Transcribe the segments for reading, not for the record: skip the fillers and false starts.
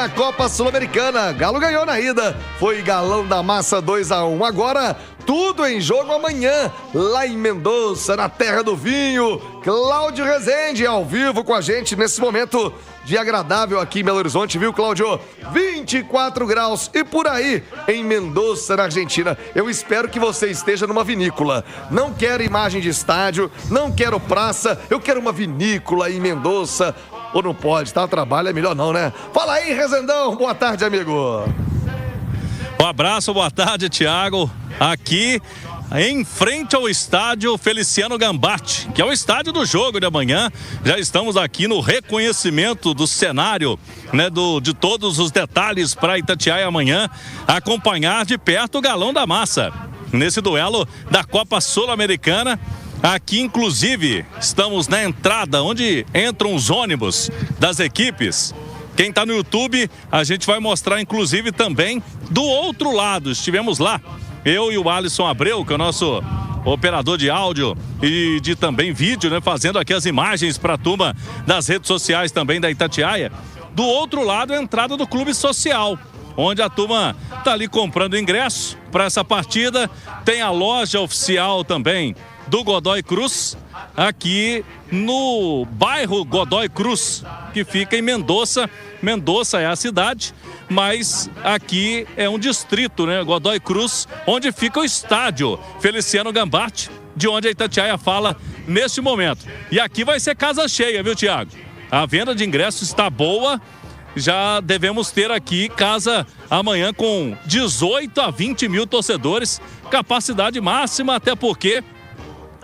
na Copa Sul-Americana. Galo ganhou na ida, foi Galão da Massa 2-1. Agora, tudo em jogo amanhã, lá em Mendoza, na terra do vinho. Cláudio Rezende ao vivo com a gente nesse momento de agradável aqui em Belo Horizonte, viu, Cláudio? 24 graus e por aí em Mendoza, na Argentina. Eu espero que você esteja numa vinícola. Não quero imagem de estádio, não quero praça, eu quero uma vinícola em Mendoza. Ou não pode, tá? Trabalho é melhor não, né? Fala aí, Rezendão. Boa tarde, amigo. Um abraço, boa tarde, Thiago. Aqui em frente ao estádio Feliciano Gambatti, que é o estádio do jogo de amanhã. Já estamos aqui no reconhecimento do cenário, né, de todos os detalhes para Itatiaia amanhã, acompanhar de perto o Galão da Massa, nesse duelo da Copa Sul-Americana. Aqui, inclusive, estamos na entrada, onde entram os ônibus das equipes. Quem está no YouTube, a gente vai mostrar, inclusive, também do outro lado. Estivemos lá, eu e o Alisson Abreu, que é o nosso operador de áudio e de também vídeo, né? Fazendo aqui as imagens para a turma das redes sociais também da Itatiaia. Do outro lado, a entrada do Clube Social, onde a turma está ali comprando ingresso para essa partida. Tem a loja oficial também do Godoy Cruz, aqui no bairro Godoy Cruz, que fica em Mendoza. Mendoza é a cidade, mas aqui é um distrito, né? Godoy Cruz, onde fica o estádio Feliciano Gambatti, de onde a Itatiaia fala neste momento. E aqui vai ser casa cheia, viu, Thiago? A venda de ingressos está boa. Já devemos ter aqui casa amanhã com 18 a 20 mil torcedores, capacidade máxima, até porque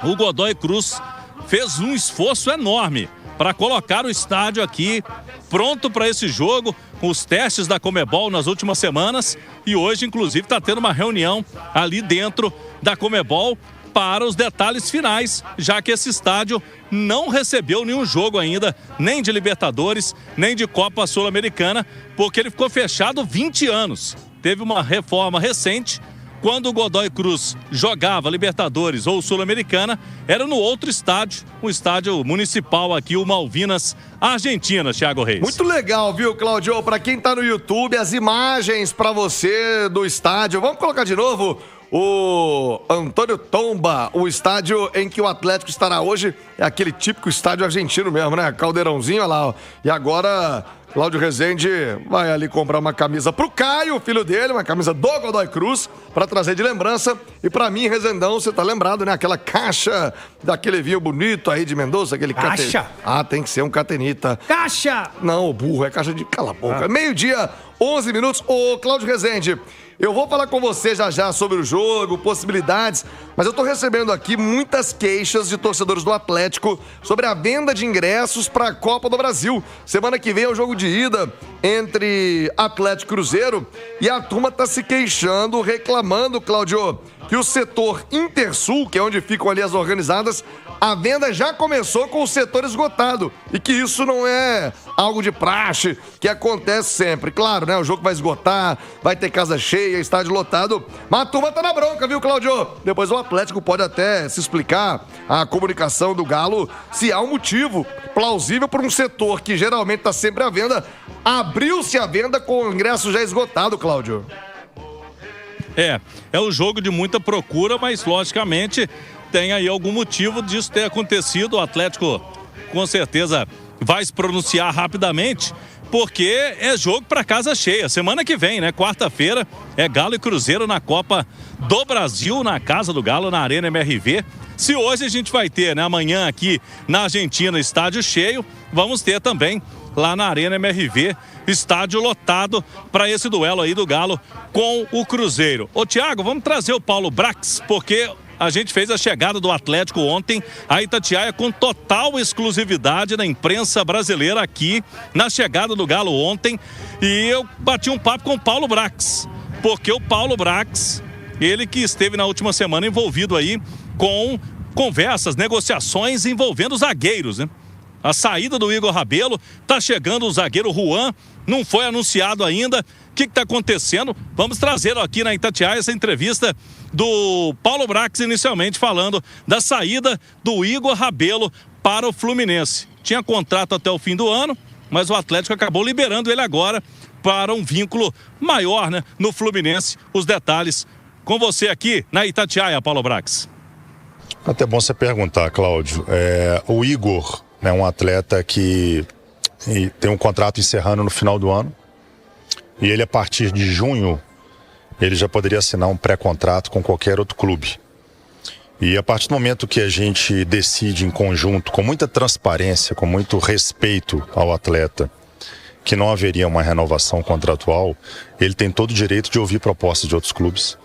o Godoy Cruz fez um esforço enorme para colocar o estádio aqui pronto para esse jogo, com os testes da Conmebol nas últimas semanas, e hoje, inclusive, está tendo uma reunião ali dentro da Conmebol para os detalhes finais, já que esse estádio não recebeu nenhum jogo ainda, nem de Libertadores, nem de Copa Sul-Americana, porque ele ficou fechado 20 anos. Teve uma reforma recente. Quando o Godoy Cruz jogava Libertadores ou Sul-Americana, era no outro estádio, um estádio municipal aqui, o Malvinas, Argentina, Thiago Reis. Muito legal, viu, Cláudio? Para quem tá no YouTube, as imagens para você do estádio. Vamos colocar de novo o Antônio Tomba, o estádio em que o Atlético estará hoje. É aquele típico estádio argentino mesmo, né? Caldeirãozinho, olha lá, ó. E agora Cláudio Rezende vai ali comprar uma camisa pro Caio, filho dele, uma camisa do Godoy Cruz, pra trazer de lembrança. E pra mim, Rezendão, você tá lembrado, né? Aquela caixa daquele vinho bonito aí de Mendoza, aquele caixa. Ah, tem que ser um catenita. Caixa! Não, burro, é caixa de... Cala a boca. Meio-dia, 11 minutos. Ô, Cláudio Rezende, eu vou falar com você já sobre o jogo, possibilidades, mas eu tô recebendo aqui muitas queixas de torcedores do Atlético sobre a venda de ingressos para a Copa do Brasil. Semana que vem é o jogo de ida entre Atlético e Cruzeiro e a turma tá se queixando, reclamando, Cláudio, que o setor Intersul, que é onde ficam ali as organizadas, a venda já começou com o setor esgotado e que isso não é algo de praxe, que acontece sempre. Claro, né? O jogo vai esgotar, vai ter casa cheia, estádio lotado, mas a turma tá na bronca, viu, Cláudio? Depois o Atlético pode até se explicar, a comunicação do Galo, se há um motivo plausível para um setor que geralmente tá sempre à venda, abriu-se a venda com o ingresso já esgotado, Cláudio. É um jogo de muita procura, mas logicamente tem aí algum motivo disso ter acontecido. O Atlético com certeza vai se pronunciar rapidamente, porque é jogo para casa cheia. Semana que vem, né? Quarta-feira é Galo e Cruzeiro na Copa do Brasil, na Casa do Galo, na Arena MRV. Se hoje a gente vai ter, né, amanhã aqui na Argentina, estádio cheio, vamos ter também lá na Arena MRV, estádio lotado para esse duelo aí do Galo com o Cruzeiro. Ô, Thiago, vamos trazer o Paulo Brax, porque a gente fez a chegada do Atlético ontem, a Itatiaia com total exclusividade na imprensa brasileira aqui, na chegada do Galo ontem, e eu bati um papo com o Paulo Brax, porque o Paulo Brax, ele que esteve na última semana envolvido aí com conversas, negociações envolvendo zagueiros, né? A saída do Igor Rabelo, tá chegando o zagueiro Juan, não foi anunciado ainda. O que está acontecendo? Vamos trazer aqui na Itatiaia essa entrevista do Paulo Brax, inicialmente falando da saída do Igor Rabelo para o Fluminense. Tinha contrato até o fim do ano, mas o Atlético acabou liberando ele agora para um vínculo maior, né, no Fluminense. Os detalhes com você aqui na Itatiaia, Paulo Brax. Até bom você perguntar, Cláudio. O Igor é um atleta que tem um contrato encerrando no final do ano. E ele, a partir de junho, ele já poderia assinar um pré-contrato com qualquer outro clube. E a partir do momento que a gente decide em conjunto, com muita transparência, com muito respeito ao atleta, que não haveria uma renovação contratual, ele tem todo o direito de ouvir propostas de outros clubes.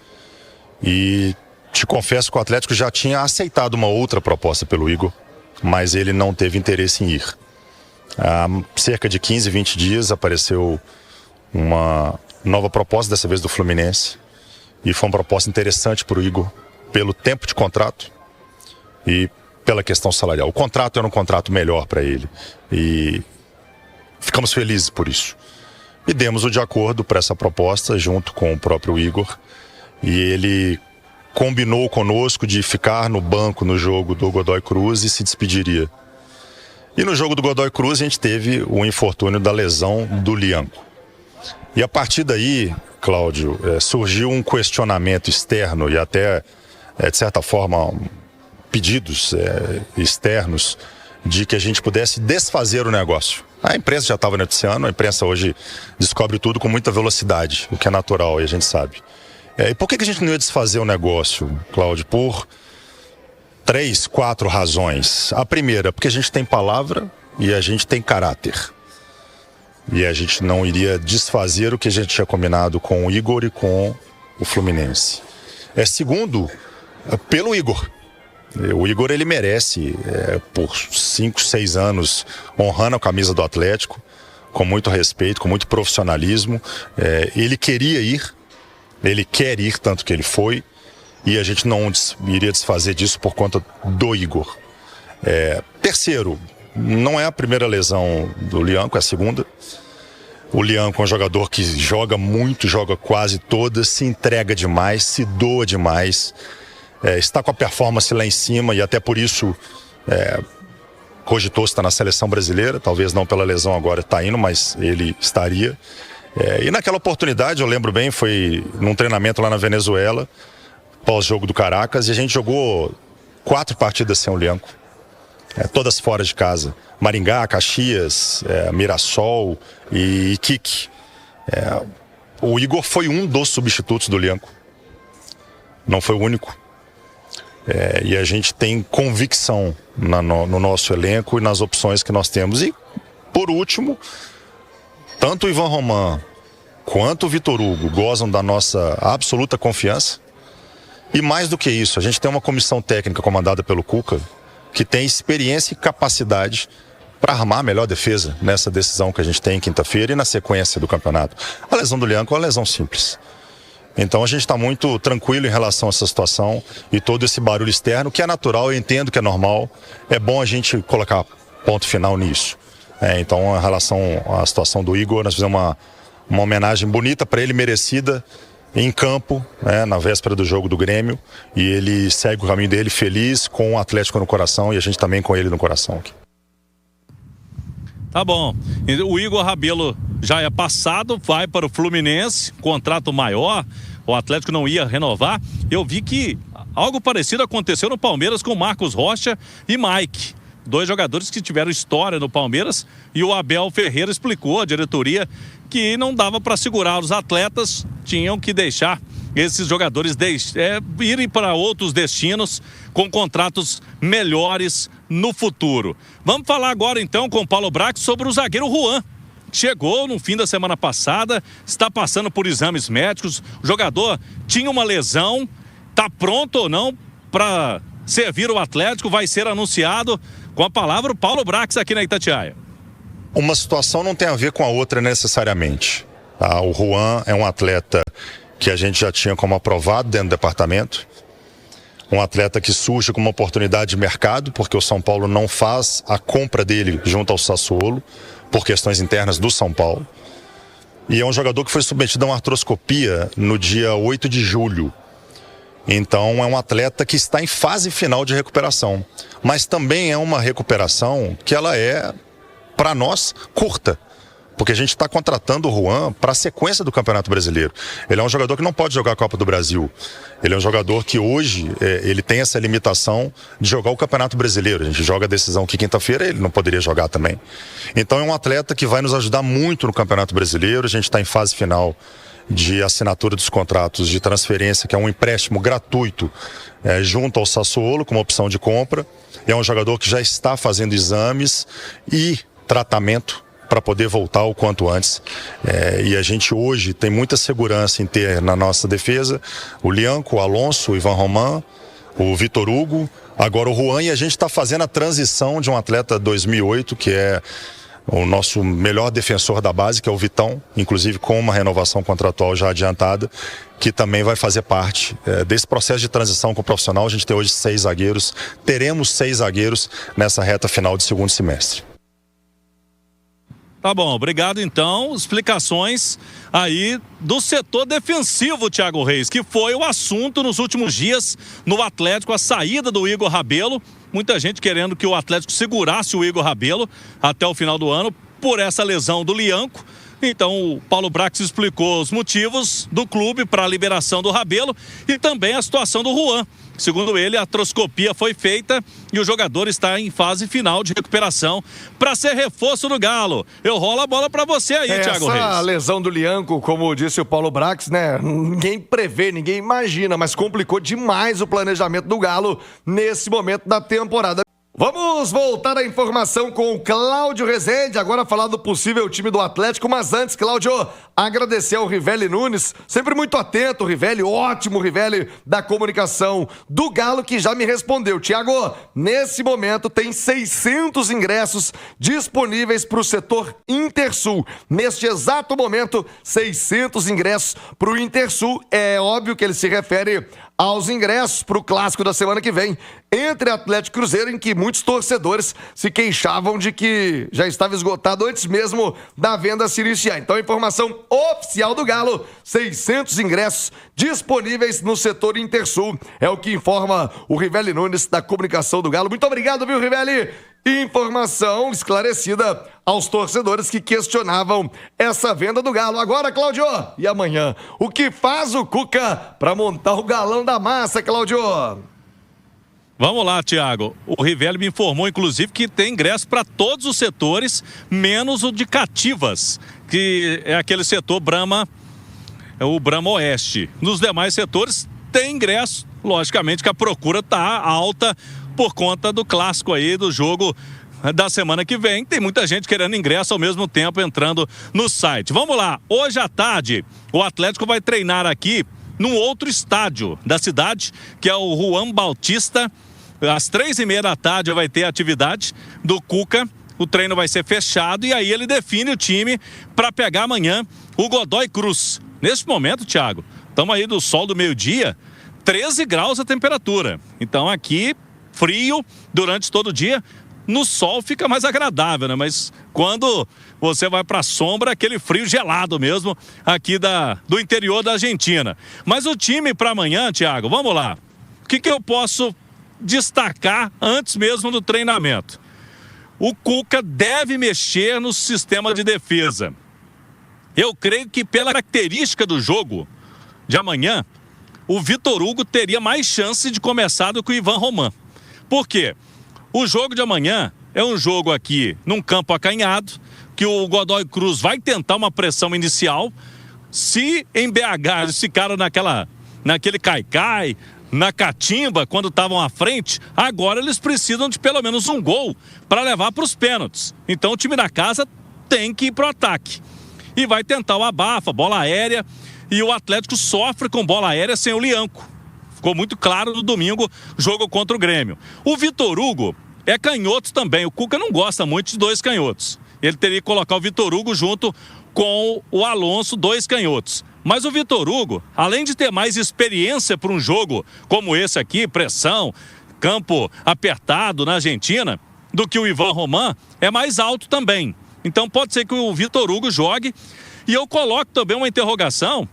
E te confesso que o Atlético já tinha aceitado uma outra proposta pelo Igor, mas ele não teve interesse em ir. Há cerca de 15, 20 dias apareceu uma nova proposta, dessa vez do Fluminense, e foi uma proposta interessante para o Igor, pelo tempo de contrato e pela questão salarial. O contrato era um contrato melhor para ele e ficamos felizes por isso. E demos o de acordo para essa proposta junto com o próprio Igor, e ele combinou conosco de ficar no banco no jogo do Godoy Cruz e se despediria. E no jogo do Godoy Cruz a gente teve o infortúnio da lesão do Lianco. E a partir daí, Cláudio, surgiu um questionamento externo e até, de certa forma, pedidos externos de que a gente pudesse desfazer o negócio. A imprensa já estava noticiando, a imprensa hoje descobre tudo com muita velocidade, o que é natural e a gente sabe. E por que a gente não ia desfazer o negócio, Cláudio? Por 3, 4 razões. A primeira, porque a gente tem palavra e a gente tem caráter. E a gente não iria desfazer o que a gente tinha combinado com o Igor e com o Fluminense. Segundo, pelo Igor. O Igor, ele merece, por 5, 6 anos, honrando a camisa do Atlético, com muito respeito, com muito profissionalismo. Ele queria ir, ele quer ir, tanto que ele foi, e a gente não iria desfazer disso por conta do Igor. Terceiro, não é a primeira lesão do Lianco, é a segunda. O Lianco é um jogador que joga muito, joga quase todas, se entrega demais, se doa demais, está com a performance lá em cima e até por isso cogitou estar na seleção brasileira, talvez não pela lesão agora está indo, mas ele estaria. E naquela oportunidade, eu lembro bem, foi num treinamento lá na Venezuela, pós-jogo do Caracas, e a gente jogou 4 partidas sem o Lianco. Todas fora de casa. Maringá, Caxias, Mirassol e Iquique. O Igor foi um dos substitutos do Lianco. Não foi o único. E a gente tem convicção no nosso elenco e nas opções que nós temos. E, por último, tanto o Ivan Roman quanto o Vitor Hugo gozam da nossa absoluta confiança. E mais do que isso, a gente tem uma comissão técnica comandada pelo Cuca, que tem experiência e capacidade para armar a melhor defesa nessa decisão que a gente tem em quinta-feira e na sequência do campeonato. A lesão do Lianco é uma lesão simples. Então a gente está muito tranquilo em relação a essa situação e todo esse barulho externo, que é natural, eu entendo que é normal. É bom a gente colocar ponto final nisso. Então, em relação à situação do Igor, nós fizemos uma homenagem bonita para ele, merecida, em campo, na véspera do jogo do Grêmio, e ele segue o caminho dele feliz, com o Atlético no coração, e a gente também com ele no coração aqui. Tá bom. O Igor Rabelo já é passado, vai para o Fluminense, contrato maior, o Atlético não ia renovar. Eu vi que algo parecido aconteceu no Palmeiras com Marcos Rocha e Mike. 2 jogadores que tiveram história no Palmeiras, e o Abel Ferreira explicou à diretoria que não dava para segurar os atletas, tinham que deixar esses jogadores irem para outros destinos com contratos melhores no futuro. Vamos falar agora então com o Paulo Brax sobre o zagueiro Juan. Chegou no fim da semana passada, está passando por exames médicos, o jogador tinha uma lesão, está pronto ou não para servir o Atlético, vai ser anunciado. Com a palavra o Paulo Brax aqui na Itatiaia. Uma situação não tem a ver com a outra necessariamente. O Juan é um atleta que a gente já tinha como aprovado dentro do departamento. Um atleta que surge com uma oportunidade de mercado, porque o São Paulo não faz a compra dele junto ao Sassuolo, por questões internas do São Paulo. E é um jogador que foi submetido a uma artroscopia no dia 8 de julho. Então é um atleta que está em fase final de recuperação. Mas também é uma recuperação que ela é, para nós, curta. porque a gente está contratando o Juan para a sequência do Campeonato Brasileiro. Ele é um jogador que não pode jogar a Copa do Brasil. Ele é um jogador que hoje ele tem essa limitação de jogar o Campeonato Brasileiro. A gente joga a decisão aqui quinta-feira, ele não poderia jogar também. Então é um atleta que vai nos ajudar muito no Campeonato Brasileiro. A gente está em fase final de assinatura dos contratos de transferência, que é um empréstimo gratuito junto ao Sassuolo, como opção de compra. É um jogador que já está fazendo exames e tratamento para poder voltar o quanto antes. E a gente hoje tem muita segurança em ter na nossa defesa o Lianco, o Alonso, o Ivan Roman, o Vitor Hugo, agora o Juan, e a gente está fazendo a transição de um atleta 2008, que é o nosso melhor defensor da base, que é o Vitão, inclusive com uma renovação contratual já adiantada, que também vai fazer parte desse processo de transição com o profissional. A gente tem hoje 6 zagueiros, teremos 6 zagueiros nessa reta final de segundo semestre. Tá bom, obrigado então. Explicações aí do setor defensivo, Thiago Reis, que foi o assunto nos últimos dias no Atlético, a saída do Igor Rabelo. Muita gente querendo que o Atlético segurasse o Igor Rabelo até o final do ano por essa lesão do Lianco. Então o Paulo Brax explicou os motivos do clube para a liberação do Rabelo e também a situação do Juan. Segundo ele, a artroscopia foi feita e o jogador está em fase final de recuperação para ser reforço do Galo. Eu rolo a bola para você aí, Thiago Reis. Essa lesão do Lianco, como disse o Paulo Brax, né? Ninguém prevê, ninguém imagina, mas complicou demais o planejamento do Galo nesse momento da temporada. Vamos voltar à informação com o Cláudio Rezende, agora falar do possível time do Atlético, mas antes, Cláudio, agradecer ao Rivelli Nunes, sempre muito atento, o Rivelli, ótimo Rivelli da comunicação do Galo, que já me respondeu. Thiago, nesse momento tem 600 ingressos disponíveis para o setor Intersul. Neste exato momento, 600 ingressos para o Intersul. É óbvio que ele se refere aos ingressos para o clássico da semana que vem entre Atlético e Cruzeiro, em que muitos torcedores se queixavam de que já estava esgotado antes mesmo da venda se iniciar. Então, a informação oficial do Galo, 600 ingressos disponíveis no setor Intersul, é o que informa o Rivelli Nunes da comunicação do Galo. Muito obrigado, viu, Rivelli? Informação esclarecida aos torcedores que questionavam essa venda do Galo. Agora, Cláudio, e amanhã? O que faz o Cuca para montar o galão da massa, Cláudio? Vamos lá, Thiago. O Rivelli me informou, inclusive, que tem ingresso para todos os setores, menos o de cativas, que é aquele setor Brahma, o Brahma Oeste. Nos demais setores tem ingresso, logicamente que a procura está alta por conta do clássico aí, do jogo da semana que vem. Tem muita gente querendo ingresso ao mesmo tempo entrando no site. Vamos lá, hoje à tarde o Atlético vai treinar aqui num outro estádio da cidade, que é o Juan Bautista. Às 3h30 da tarde vai ter a atividade do Cuca. O treino vai ser fechado e aí ele define o time para pegar amanhã o Godoy Cruz. Nesse momento, Thiago, estamos aí do sol do meio-dia, 13 graus a temperatura. Então aqui, frio durante todo o dia. No sol fica mais agradável, né? Mas quando você vai para a sombra, aquele frio gelado mesmo aqui do interior da Argentina. Mas o time para amanhã, Thiago, vamos lá. O que eu posso destacar antes mesmo do treinamento? O Cuca deve mexer no sistema de defesa. Eu creio que pela característica do jogo de amanhã, o Vitor Hugo teria mais chance de começar do que o Ivan Roman. Por quê? O jogo de amanhã é um jogo aqui num campo acanhado, que o Godoy Cruz vai tentar uma pressão inicial. Se em BH eles ficaram naquele caicai, na catimba, quando estavam à frente, agora eles precisam de pelo menos um gol para levar para os pênaltis. Então o time da casa tem que ir para o ataque. E vai tentar o abafa, bola aérea, e o Atlético sofre com bola aérea sem o Lianco. Ficou muito claro no domingo, jogo contra o Grêmio. O Vitor Hugo é canhoto também. O Cuca não gosta muito de 2 canhotos. Ele teria que colocar o Vitor Hugo junto com o Alonso, 2 canhotos. Mas o Vitor Hugo, além de ter mais experiência para um jogo como esse aqui, pressão, campo apertado na Argentina, do que o Ivan Roman, é mais alto também. Então pode ser que o Vitor Hugo jogue. E eu coloco também uma interrogação.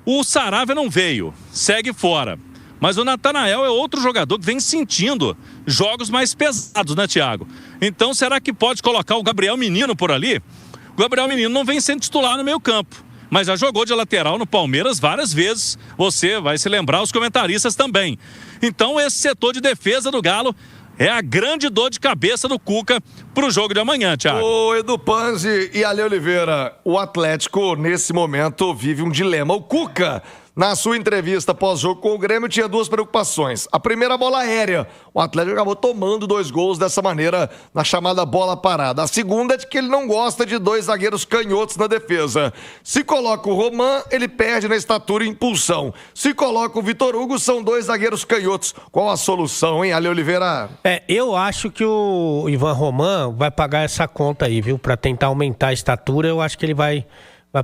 O Saravia não veio, segue fora. Mas o Natanael é outro jogador que vem sentindo jogos mais pesados, né, Thiago? Então será que pode colocar o Gabriel Menino por ali? O o Gabriel Menino não vem sendo titular no meio campo, mas já jogou de lateral no Palmeiras várias vezes. Você vai se lembrar, os comentaristas também. Então esse setor de defesa do Galo é a grande dor de cabeça do Cuca pro jogo de amanhã, Thiago. Ô, Edu Panzi e Ale Oliveira, o Atlético, nesse momento, vive um dilema. O Cuca, na sua entrevista pós-jogo com o Grêmio, tinha duas preocupações. A primeira, a bola aérea. O Atlético acabou tomando 2 gols dessa maneira, na chamada bola parada. A segunda é de que ele não gosta de 2 zagueiros canhotos na defesa. Se coloca o Roman, ele perde na estatura e impulsão. Se coloca o Vitor Hugo, são 2 zagueiros canhotos. Qual a solução, hein, Ale Oliveira? Eu acho que o Ivan Roman vai pagar essa conta aí, viu? Pra tentar aumentar a estatura, eu acho que ele vai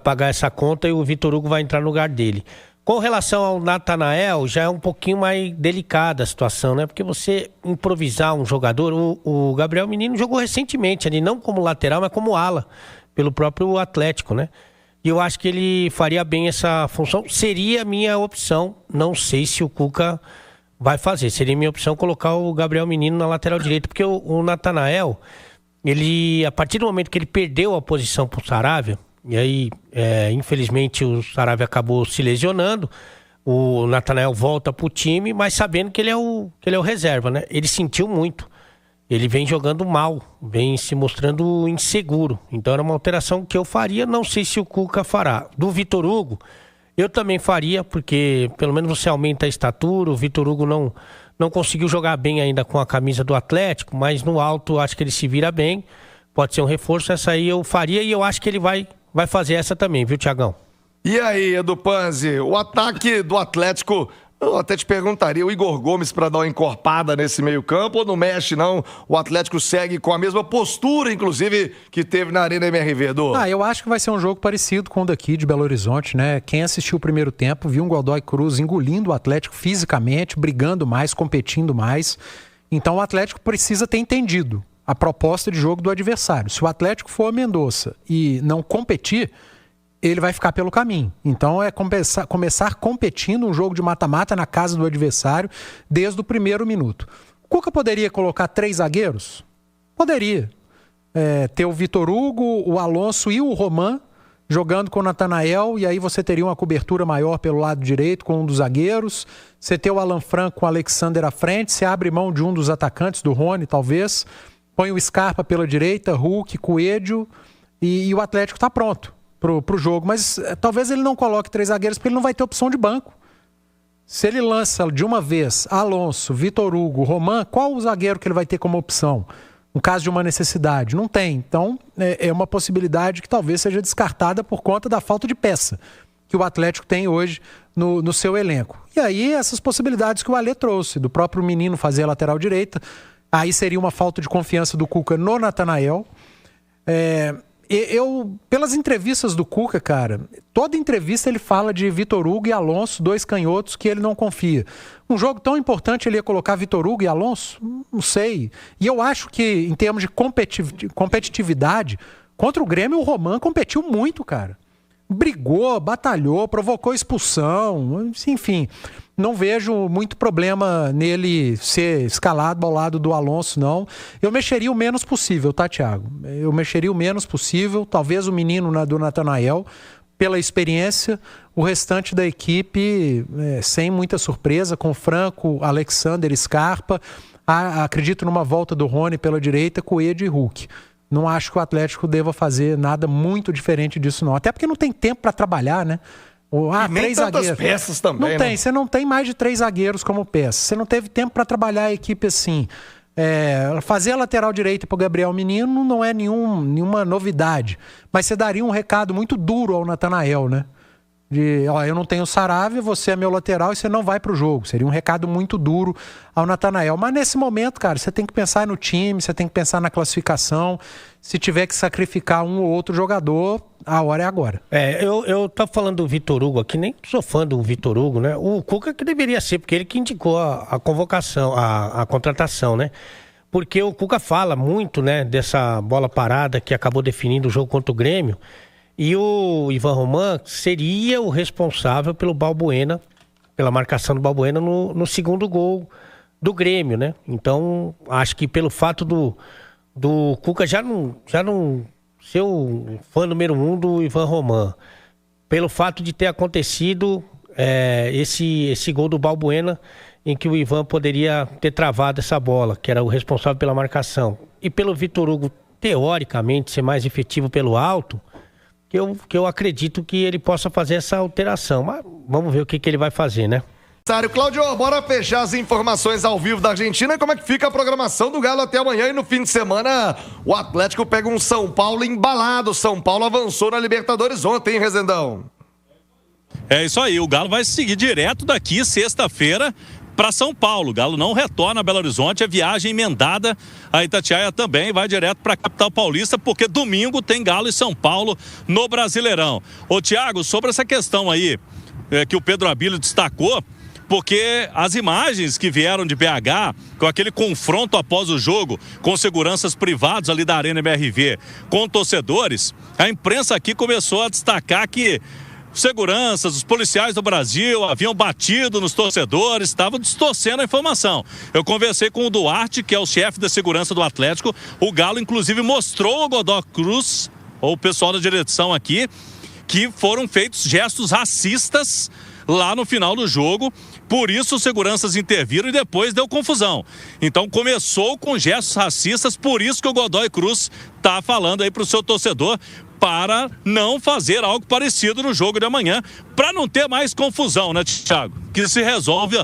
pagar essa conta e o Vitor Hugo vai entrar no lugar dele. Com relação ao Natanael, já é um pouquinho mais delicada a situação, né? Porque você improvisar um jogador... O Gabriel Menino jogou recentemente ali, não como lateral, mas como ala, pelo próprio Atlético, né? E eu acho que ele faria bem essa função. Seria a minha opção, não sei se o Cuca vai fazer. Seria minha opção colocar o Gabriel Menino na lateral direita, porque o Natanael, ele, a partir do momento que ele perdeu a posição pro Saravia, e aí, infelizmente, o Saravia acabou se lesionando. O Natanael volta pro time, mas sabendo que ele é o reserva, né? Ele sentiu muito. Ele vem jogando mal, vem se mostrando inseguro. Então era uma alteração que eu faria, não sei se o Cuca fará. Do Vitor Hugo, eu também faria, porque pelo menos você aumenta a estatura. O Vitor Hugo não conseguiu jogar bem ainda com a camisa do Atlético, mas no alto acho que ele se vira bem. Pode ser um reforço, essa aí eu faria e eu acho que ele vai fazer essa também, viu, Thiagão? E aí, Edu Panzi, o ataque do Atlético, eu até te perguntaria, o Igor Gomes para dar uma encorpada nesse meio campo ou não mexe não? O Atlético segue com a mesma postura, inclusive, que teve na Arena MRV, Edu? Eu acho que vai ser um jogo parecido com o daqui de Belo Horizonte, né? Quem assistiu o primeiro tempo viu um Godoy Cruz engolindo o Atlético fisicamente, brigando mais, competindo mais. Então o Atlético precisa ter entendido a proposta de jogo do adversário. Se o Atlético for a Mendonça e não competir, ele vai ficar pelo caminho. Então é começar competindo um jogo de mata-mata na casa do adversário desde o primeiro minuto. O Cuca poderia colocar 3 zagueiros? Poderia. Ter o Vitor Hugo, o Alonso e o Roman jogando com o Natanael, e aí você teria uma cobertura maior pelo lado direito com um dos zagueiros. Você ter o Alan Franco com o Alexander à frente, você abre mão de um dos atacantes, do Rony, talvez. Põe o Scarpa pela direita, Hulk, Coelho, e o Atlético está pronto pro jogo. Mas talvez ele não coloque 3 zagueiros, porque ele não vai ter opção de banco. Se ele lança de uma vez Alonso, Vitor Hugo, Roman, qual o zagueiro que ele vai ter como opção? No caso de uma necessidade? Não tem. Então, é uma possibilidade que talvez seja descartada por conta da falta de peça que o Atlético tem hoje no seu elenco. E aí, essas possibilidades que o Alê trouxe, do próprio Menino fazer a lateral direita, aí seria uma falta de confiança do Cuca no Natanael. Pelas entrevistas do Cuca, cara, toda entrevista ele fala de Vitor Hugo e Alonso, 2 canhotos que ele não confia. Um jogo tão importante ele ia colocar Vitor Hugo e Alonso? Não sei. E eu acho que, em termos de competitividade, contra o Grêmio, o Roman competiu muito, cara. Brigou, batalhou, provocou expulsão, enfim. Não vejo muito problema nele ser escalado ao lado do Alonso, não. Eu mexeria o menos possível, tá, Thiago? Eu mexeria o menos possível, talvez o menino do Natanael, pela experiência, o restante da equipe, sem muita surpresa, com Franco, Alexander, Scarpa. Acredito numa volta do Rony pela direita, Coelho e Hulk. Não acho que o Atlético deva fazer nada muito diferente disso, não. Até porque não tem tempo para trabalhar, né? E nem 3 tantas zagueiros. peças também, não né? tem, você não tem mais de 3 zagueiros como peça. Você não teve tempo para trabalhar a equipe assim. Fazer a lateral direita para o Gabriel Menino não é nenhuma novidade. Mas você daria um recado muito duro ao Natanael, né? Eu não tenho Saravia, você é meu lateral e você não vai pro jogo. Seria um recado muito duro ao Natanael. Mas nesse momento, cara, você tem que pensar no time, você tem que pensar na classificação. Se tiver que sacrificar um ou outro jogador, a hora é agora. Eu tô falando do Vitor Hugo aqui, nem sou fã do Vitor Hugo, né? O Cuca que deveria ser, porque ele que indicou a convocação, a contratação, né? Porque o Cuca fala muito, né, dessa bola parada que acabou definindo o jogo contra o Grêmio. E o Ivan Roman seria o responsável pelo Balbuena, pela marcação do Balbuena no segundo gol do Grêmio, né? Então, acho que pelo fato do Cuca já não ser o fã número 1 do Ivan Roman. Pelo fato de ter acontecido esse gol do Balbuena, em que o Ivan poderia ter travado essa bola, que era o responsável pela marcação. E pelo Vitor Hugo, teoricamente, ser mais efetivo pelo alto, que eu acredito que ele possa fazer essa alteração. Mas vamos ver o que ele vai fazer, né? Cláudio, bora fechar as informações ao vivo da Argentina. Como é que fica a programação do Galo até amanhã? E no fim de semana, o Atlético pega um São Paulo embalado. São Paulo avançou na Libertadores ontem, hein, Rezendão? É isso aí, o Galo vai seguir direto daqui, sexta-feira, para São Paulo. O Galo não retorna a Belo Horizonte, a viagem emendada a Itatiaia também vai direto para a capital paulista, porque domingo tem Galo e São Paulo no Brasileirão. Ô Thiago, sobre essa questão aí que o Pedro Abílio destacou, porque as imagens que vieram de BH, com aquele confronto após o jogo, com seguranças privados ali da Arena MRV, com torcedores, a imprensa aqui começou a destacar que seguranças, os policiais do Brasil haviam batido nos torcedores, estavam distorcendo a informação. Eu conversei com o Duarte, que é o chefe da segurança do Atlético. O Galo, inclusive, mostrou ao Godoy Cruz, ou o pessoal da direção aqui, que foram feitos gestos racistas lá no final do jogo. Por isso, os seguranças interviram e depois deu confusão. Então, começou com gestos racistas, por isso que o Godoy Cruz está falando aí para o seu torcedor para não fazer algo parecido no jogo de amanhã, para não ter mais confusão, né, Thiago? Que se resolve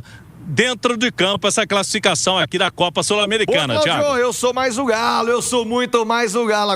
dentro de campo essa classificação aqui da Copa Sul-Americana, Thiago. Eu sou mais o Galo, eu sou muito mais o Galo.